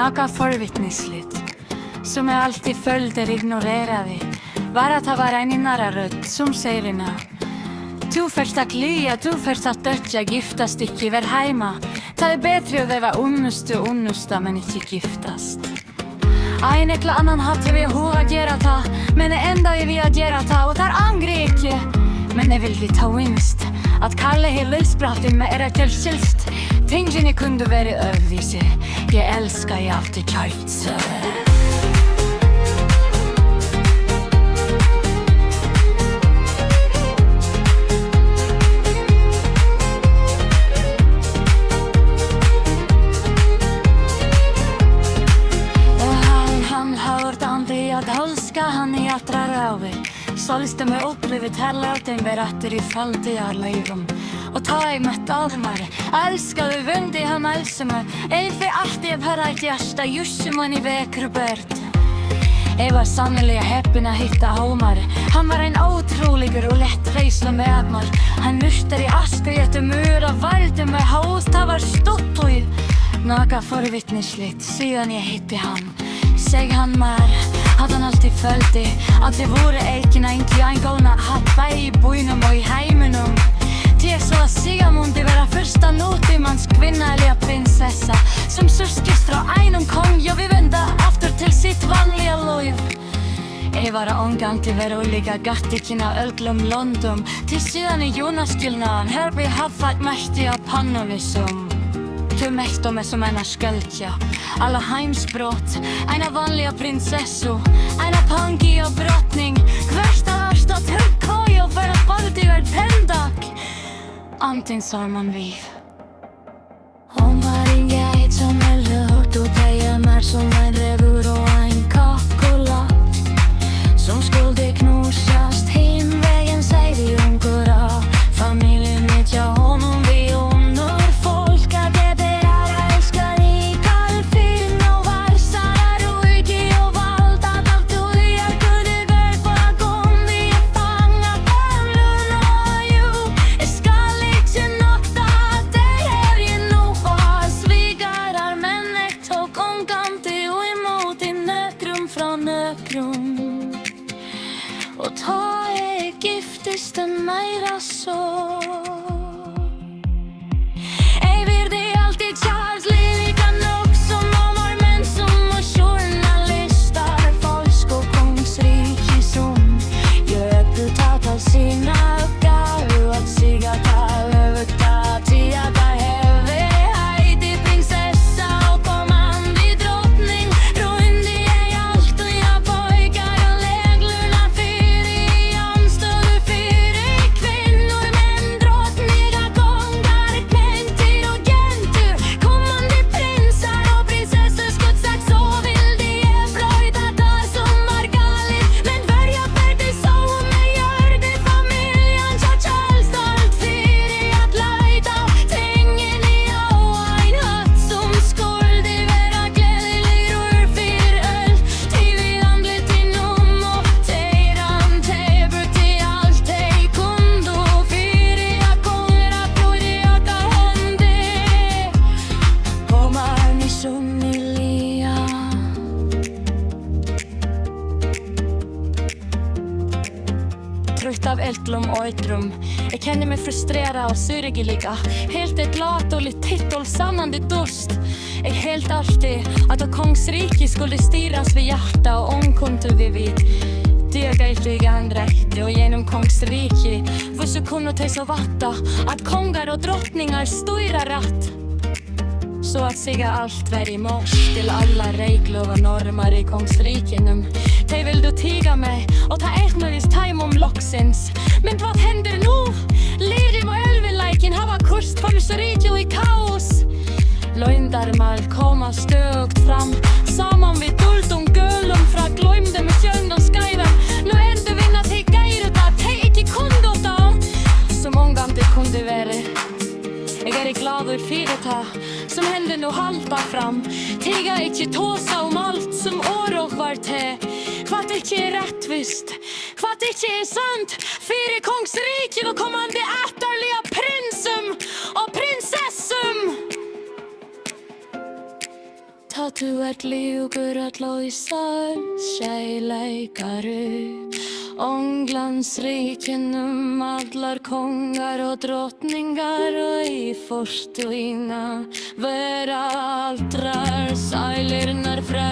Något förvittnesligt, som jag alltid följde ignorerade, var att det var en innara rödd som säger nå. Du först att lya, du först att dödja, giftast icke väl hemma. Det är bättre att det var onnusta, men icke giftast. En eller annan hade vi hur att göra ta, men det enda vi att göra ta, och där angre icke. Men det vill vi ta vinst, att Kalle hela livspraten med era tillskilst. Tingen ni kunde vara övervise, jag älskar jag alltid kajt. Han i attraröver Solste mig upplevt hela den berättar i faltiga livom. Och ta i mitt almar Älskar du vundi han älskar mig Ej för alltid bara ett hjärta Just som han i väkrubert. Jag var sannolikt häppen att hitta Holmar. Han var en otrolig och lättreslig medmar. Han nykter i aska jättemur och valde med hos. Det var stort och något förvittnesligt Sedan jag hittade han Säg han mer Hade han alltid följt det Att det vore eikina inte en gångna Hatt i bojnum och i heimenum. Det är så att Sigamund det var första notimans kvinna eller prinsessa Som surskes från en kong Jag vill vända efter till sitt vanliga liv. Jag var omgång till veroliga gattikina Ölglum London Till sidan i Jonaskilnan Här vi haffat mäktiga pannovisum. Du mäktar mig som en sköldja Alla heimsbrott Ena vanliga prinsessor Ena punkiga brottning Värsta turkojo För att baldi är pendak Antin sa man viv Hon var en geit som hört och teja mer som en revur och en kakula Som skulle knosast himvägen säg vi ungura Familjen vet jag honom vi honor folk att det berär älskar i kalfilm och varsar och uti och valdat av tujar kunde väl bara kom vi är fångat av lun och ju jag ska liksom nokta att det är ju nog vad svigarar men jag tog omgång till och emot i nökrum från nökrum och ta är giftesten mera så. Ej vill det alltid Charles lika nog som omar men som och journalistar folk och kongsrik i som gör putat av sina uppgav att siga ta överta till att ta heve Heidi prinsessa och kommandi drottning rundi är allt och jag pojkar och läglurna fyr i anstöd fyr i kvinnor men drottniga kongar kentir och gentur kommande prinsar och prinsessor skutt sagt så vill de är blöjda där som var galet men börja för det så med gör det familjen så Charles stolt fyr i att löjda tingen i och en hatt som skulle vara glädjelig rör fyr öl till vi andligt inom och teran tebur till allt ej kundo fyr i att kongra på det att ta hånde kommer ni sunnilia Trött av Ölglum och Eitrum Jag känner mig frustrerad och syrgeliga Helt ett lat och lite titulsannande dust Jag helt alltid att kongsrike skulle styras vid hjärta och omkunde vi vid Dögaistiga andräkte och genom kongsrike För så kunde det så vatta att kongar och drottningar styrar rätt Så att säga allt var i mors till alla regler och normer i kongsrikenum Det vill du tiga mig och ta ekmelis time om loxens Men vad händer nu? Lirim och elvilaikin hava kust för i kaos Lögndarmal komma stögt fram Samman vid tultum gölum fra glömde med sjön skaiva Nu ändå vinna till gairuta Te icke kundota Så många det kunde vara Jag är glad och fireta Som hände nu halta fram Tiga icke tåsa om allt som år och var te Kvart icke är rättvist Kvart icke är sant Fyra kongsriket och kommande ätarliga prinsum och prinsessum Ta att du ert liugur öll og í sál Seileikaru Ånglandsrikenum allar kongar og drottningar og í forstuína vera aldrar sælirnar frá